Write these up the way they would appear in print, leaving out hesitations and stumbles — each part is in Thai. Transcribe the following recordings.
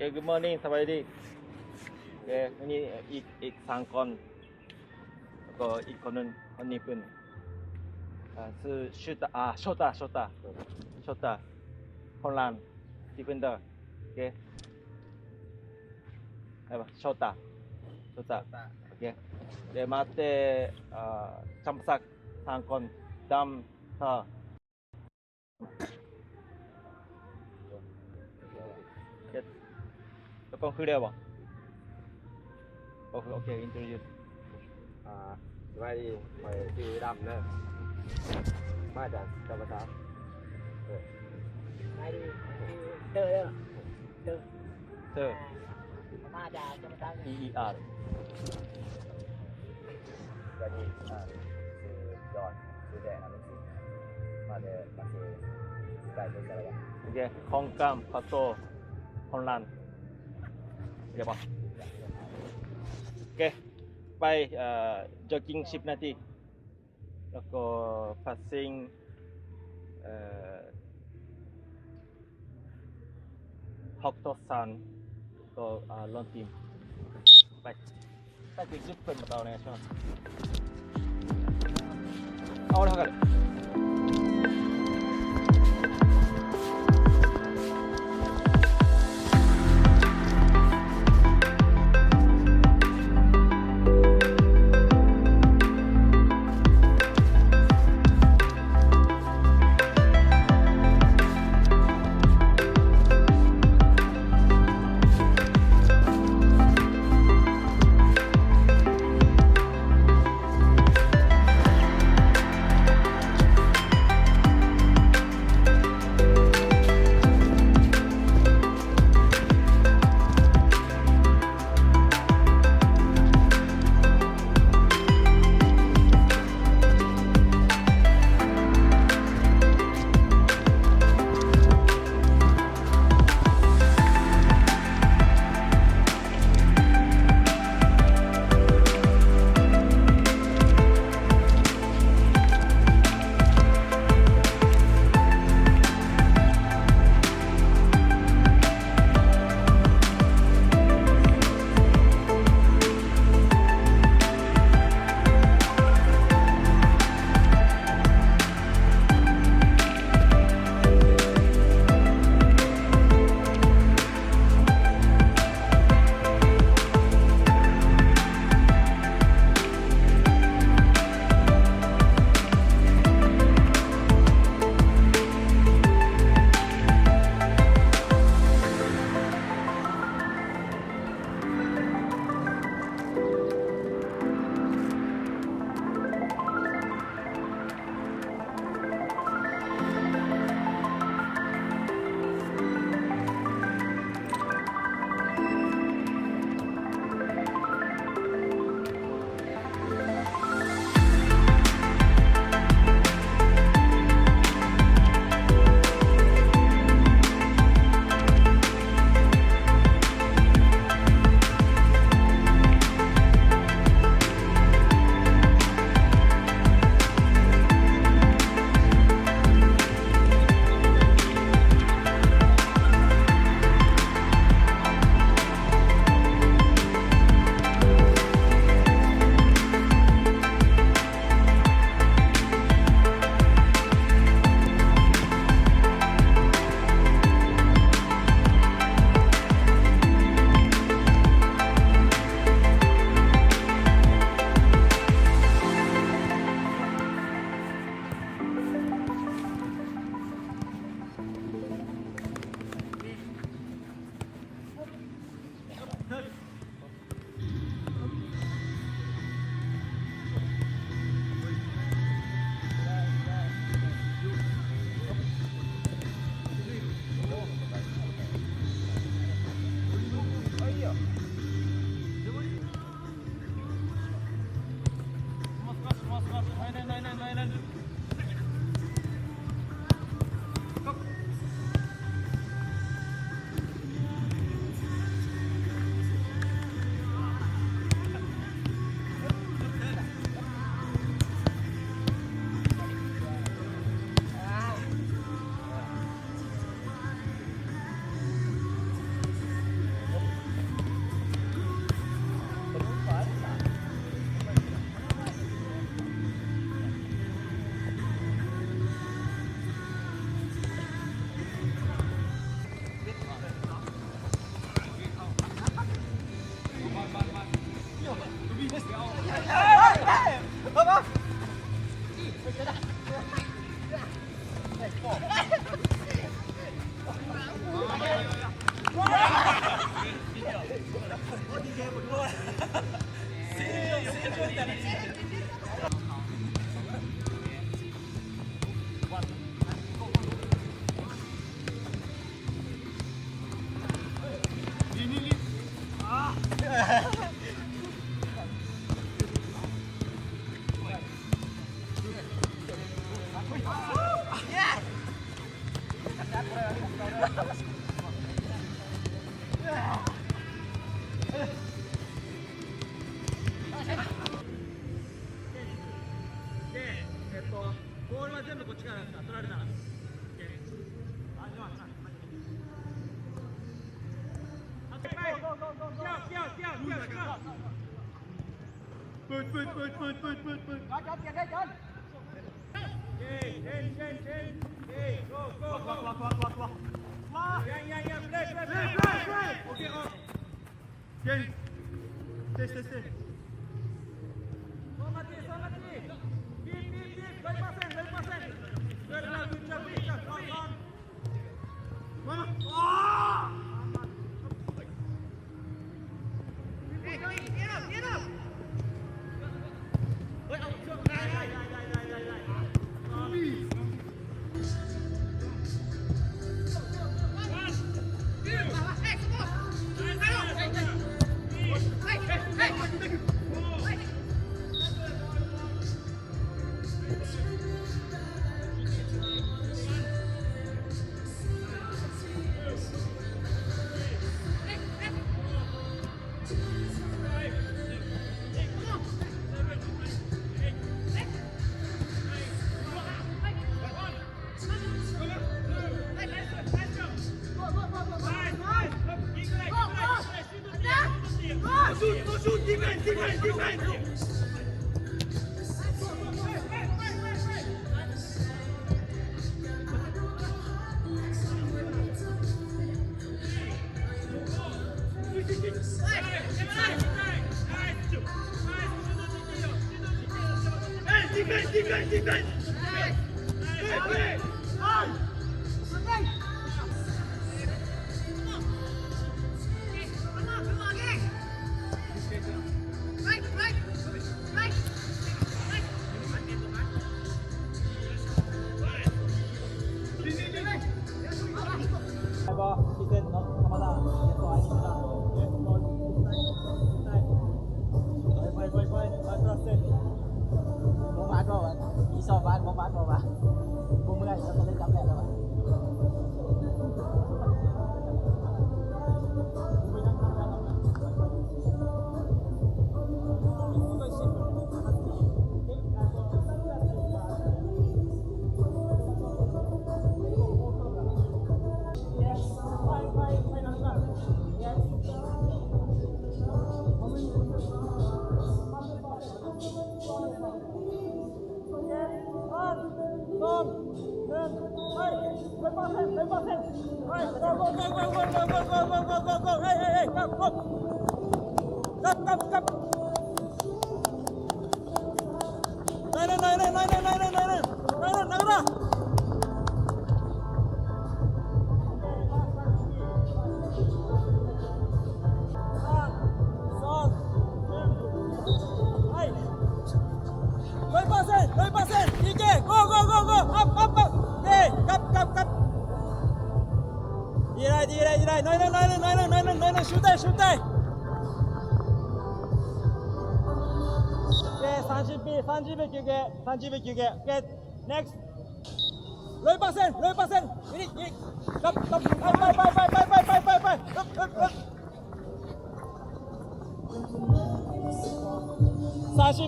Good morning สบายดีโอเควันนี้อีก3คนแล้วก็อีกคนนึงคนนี้เป็นชื่อโชตาฮอลแลนด์ดิเฟนเดอร์โอเคได้ป่ะโชตาโอเคเดี๋ยวมาเตะจำสัก3คนดำท่าแล้วก็คือเดียวบ่โอเค introduce สวัสดีข่อยชื่อดำเด้อมาจากจังหวัดสไปดิเจอมาจากจังหวัด EER สวัสดีชื่อจอห์นชื่อแดนอะไรสิมาจากมาเซใกล้เป็นอะไรวะโอเคคองกามคาโตฮอลแลนด์เดี๋ยวบ่โอเคไปjogging 10 นาทีแล้วก็ passing 6,000ก็ลอนทีมไปถึง10 เพิ่นมาต่อในช่วงเอาเท่ากันボールは全部こっちから取られたら。30秒休憩 OK next 100% ガッガッバイ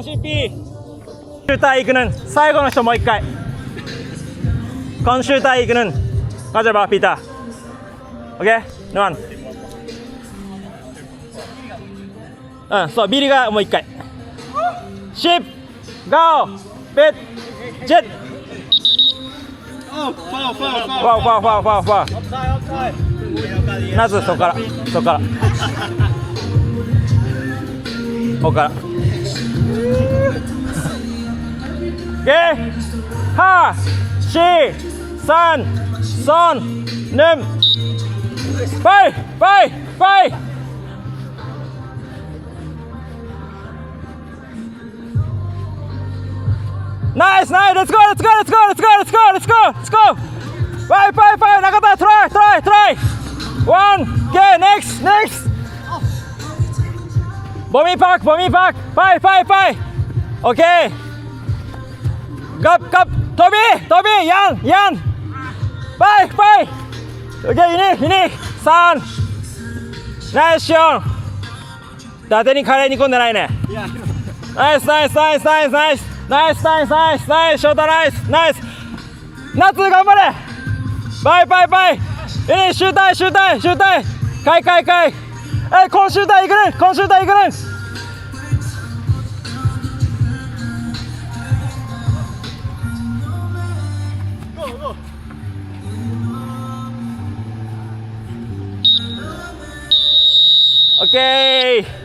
30P シューター行く는最後の人もう一回今シューター行く는 가자 봐 피타 OK 노안そうビリがもう一回10 Go! Bit! Jet! Oh, foul. Offside. なずそこからここからOkay! 5 4 3 2 1 Bye! Nice! Let's go! Bye! Nakata, try! 1, okay, next! Bommy park! Bye! Okay! Gap! Toby! Yan! ไปโอเคini 3 ナイスション伊達にカレー煮込んでないねナイスショートナイス夏頑張れバイシュータイかい今シュータイ行くねオッケー